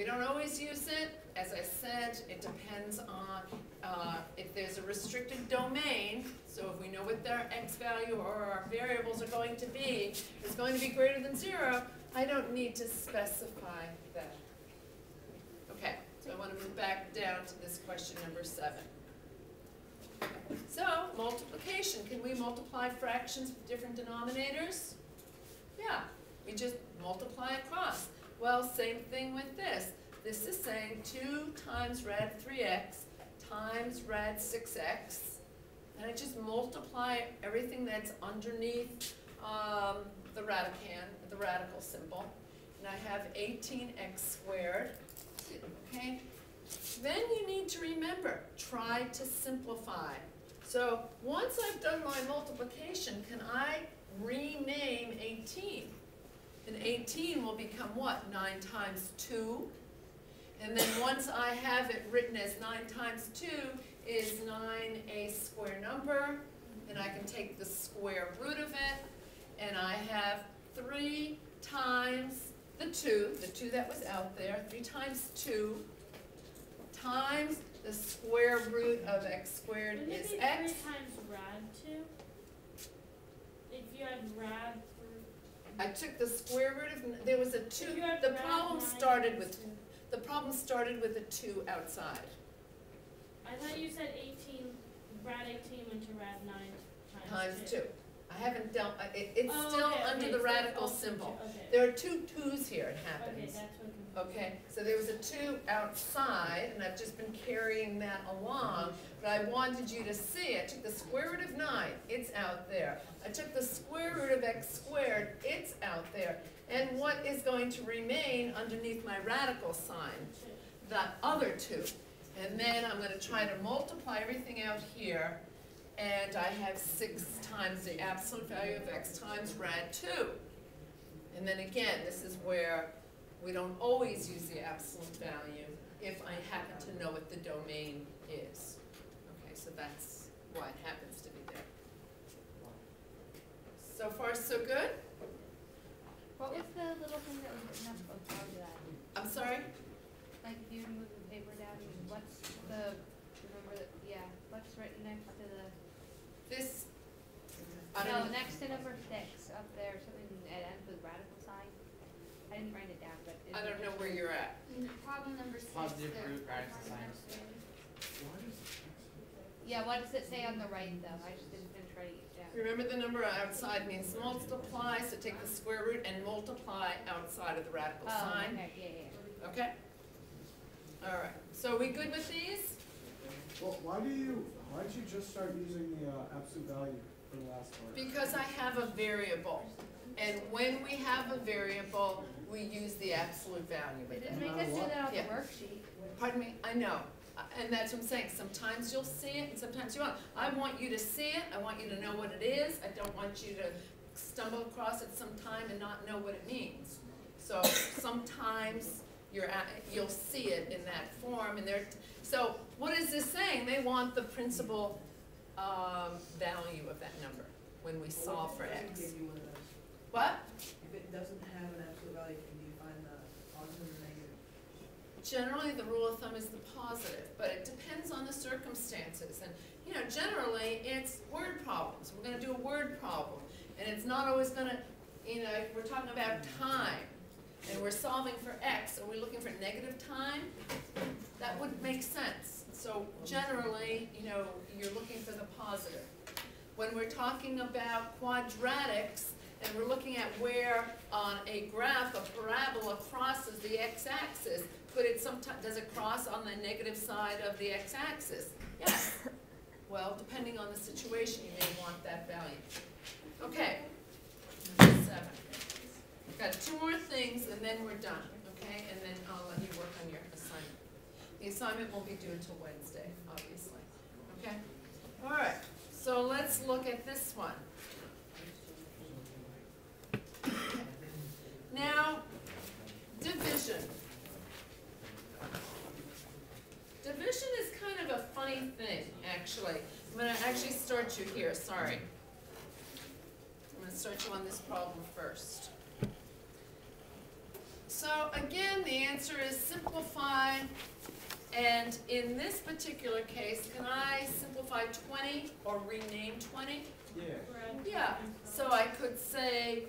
We don't always use it. As I said, it depends on if there's a restricted domain. So if we know what their x value or our variables are going to be, it's going to be greater than 0, I don't need to specify that. Okay, so I want to move back down to this question number 7. So, multiplication. Can we multiply fractions with different denominators? Yeah, we just multiply across. Well, same thing with this. This is saying 2 times rad 3x times rad 6x. And I just multiply everything that's underneath the radical symbol. And I have 18x squared. Okay? Then you need to remember, try to simplify. So once I've done my multiplication, can I rename 18? And 18 will become what? 9 times 2. And then once I have it written as 9 times 2 is 9 a square number. And I can take the square root of it. And I have 3 times the 2 that was out there, 3 times 2 times the square root of x squared Wouldn't is it be x. 3 times rad 2? If you had rad for... I took the square root of, there was a 2, If you had the rad problem 9 started times with, 2. the problem started with a 2 outside. I thought you said 18, rad 18 went to rad 9 Times 2. I haven't dealt, it's Oh, still okay, under okay, the so radical also symbol. 2, okay. There are 2 2's here, it Okay, happens. that's what Okay, so there was a 2 outside, and I've just been carrying that along, but I wanted you to see, I took the square root of 9, it's out there. I took the square root of x squared, it's out there. And what is going to remain underneath my radical sign? The other 2. And then I'm going to try to multiply everything out here, and I have 6 times the absolute value of x times rad 2. And then again, this is where we don't always use the absolute value if I happen to know what the domain is. Okay, so that's why it happens to be there. So far, so good? What was the little thing that was written up above that? I'm sorry? Like if you move the paper down, what's the, remember that, yeah, what's written next to the, This, I no, don't know. next to number 6 up there, something that ends with radical sign. I didn't write it down, but. I don't know where you're at. Problem number 6. Positive root radical sign. Yeah, what does it say on the right though? I just didn't finish writing it down. Remember the number outside means multiply, so take the square root and multiply outside of the radical Oh, sign. okay, yeah. Okay? All right. So are we good with these? Well, why did you just start using the absolute value for the last part? Because I have a variable. And when we have a variable, we use the absolute value They with it. didn't make us do that on Yeah. the worksheet. Pardon me? I know. And that's what I'm saying. Sometimes you'll see it and sometimes you won't. I want you to see it. I want you to know what it is. I don't want you to stumble across it sometime and not know what it means. So sometimes you'll see it in that form. And so what is this saying? They want the principal value of that number when we solve for x. Give you one of those. What? If it doesn't have an absolute value, can you find the positive or negative? Generally, the rule of thumb is the positive, but it depends on the circumstances. And, you know, generally, it's word problems. We're going to do a word problem. And it's not always going to, you know, if we're talking about time, and we're solving for x, are we looking for negative time? That would make sense. So generally, you know, you're looking for the positive. When we're talking about quadratics, and we're looking at where on a graph a parabola crosses the x-axis, does it cross on the negative side of the x-axis? Yes. Well, depending on the situation, you may want that value. Okay, number 7. We've got 2 more things, and then we're done, okay? And then I'll let you work on your assignment. The assignment won't be due until Wednesday, obviously, okay? All right, so let's look at this one. Now, division. Division is kind of a funny thing, actually. I'm going to actually start you here, sorry. I'm going to start you on this problem first. So again, the answer answer is simplify, and in this particular case, can I simplify 20 or rename 20? Yeah. Rad Yeah, so I could say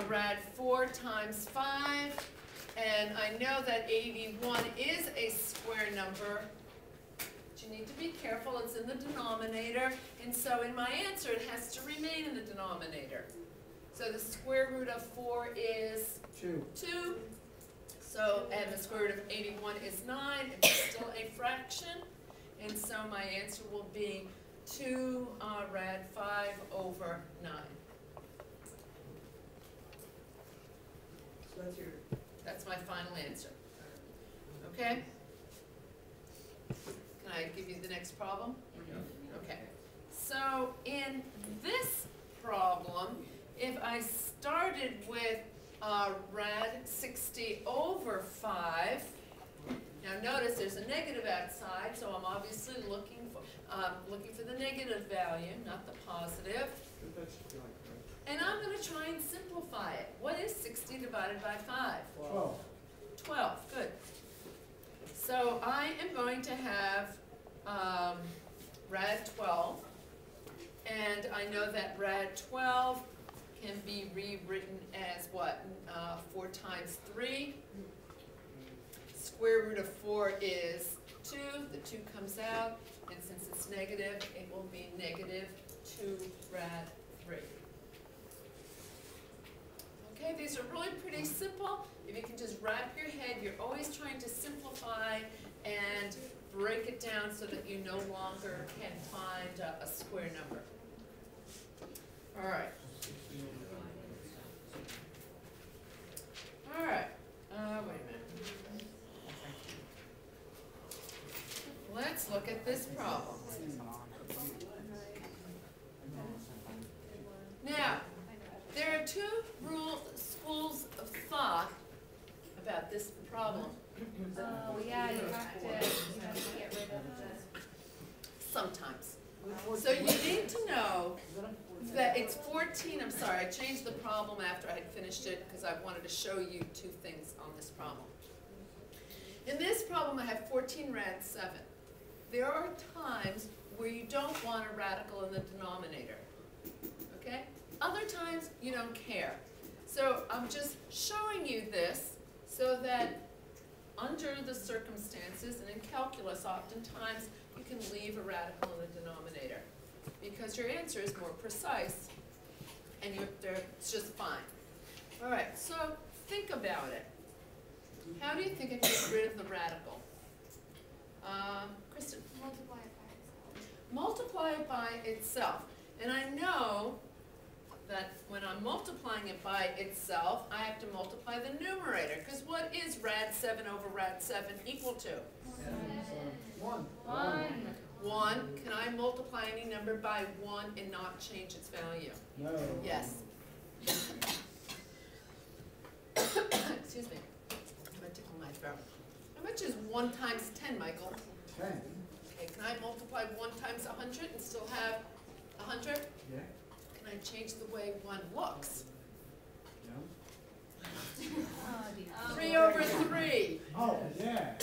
rad 4 times 5, and I know that 81 is a square number. But you need to be careful, it's in the denominator, and so in my answer it has to remain in the denominator. So the square root of 4 is 2. 2. So, and the square root of 81 is 9, and it's still a fraction. And so my answer will be 2 rad 5 over 9. So that's your, That's my final answer. Okay? Can I give you the next problem? Okay. So in this problem, if I started with rad 60 over 5, now notice there's a negative outside, so I'm obviously looking for the negative value, not the positive. That should be like And I'm going to try and simplify it. What is 60 divided by 5? 12. 12, good. So I am going to have rad 12, and I know that rad 12 can be rewritten as what? 4 times 3. Square root of 4 is 2. The 2 comes out, and since it's negative, it will be negative 2 rad 3. Okay, these are really pretty simple. If you can just wrap your head, you're always trying to simplify and break it down so that you no longer can find a square number. All right. All right. Wait a minute. Let's look at this problem. Now, there are 2 schools of thought about this problem. Oh, yeah, you have to get rid of the. Sometimes. So you need to know that it's 14, I'm sorry, I changed the problem after I had finished it because I wanted to show you 2 things on this problem. In this problem I have 14 rad 7. There are times where you don't want a radical in the denominator, okay? Other times you don't care. So I'm just showing you this so that under the circumstances, and in calculus oftentimes, you can leave a radical in the denominator because your answer is more precise and it's just fine. All right, so think about it. How do you think I get rid of the radical? Kristen? Multiply it by itself. Multiply it by itself. And I know that when I'm multiplying it by itself, I have to multiply the numerator, because what is rad 7 over rad 7 equal to? 1. 1. Can I multiply any number by 1 and not change its value? No. Yes. Excuse me. I'm going to tickle my throat. How much is 1 times 10, Michael? 10. Okay, can I multiply 1 times 100 and still have 100? Yeah. Can I change the way 1 looks? No. 3 over 3. Oh, yeah.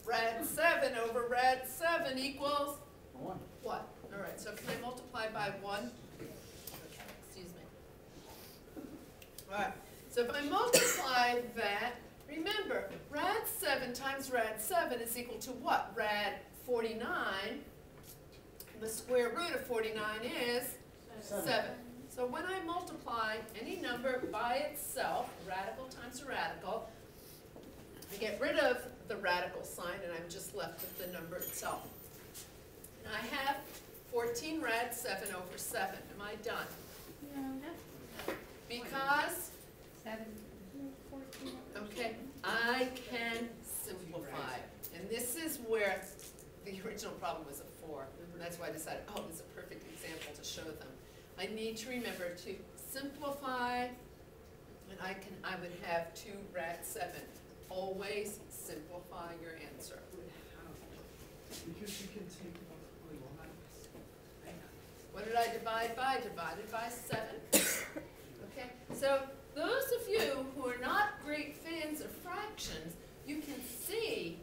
Rad 7 over rad 7 equals 1. what? All right, so can I multiply by 1? Excuse me. All right, so if I multiply that, remember, rad 7 times rad 7 is equal to what? Rad 49. The square root of 49 is 7. So when I multiply any number by itself, radical times a radical, I get rid of the radical sign and I'm just left with the number itself. And I have 14 rad 7 over 7. Am I done? No. Because, 7. okay, I can simplify. And this is where the original problem was a 4. And that's why I decided, oh, this is a perfect example to show them. I need to remember to simplify, and I would have 2 rad 7. Always simplify your answer. because you can take What did I divide by? Divided by 7. Okay, so those of you who are not great fans of fractions, you can see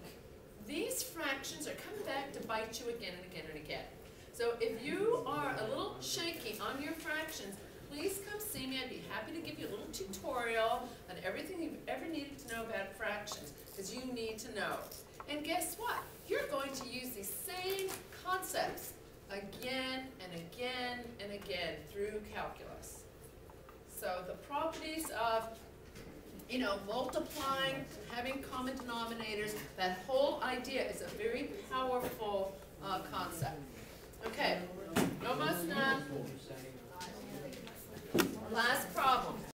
these fractions are coming back to bite you again and again and again. So if you are a little shaky on your fractions, please come see me. I'd be happy to give you a little tutorial on everything you've ever needed to know about fractions, because you need to know. And guess what? You're going to use these same concepts again and again and again through calculus. So the properties of, you know, multiplying, having common denominators, that whole idea is a very powerful concept. Okay, almost done. Last problem.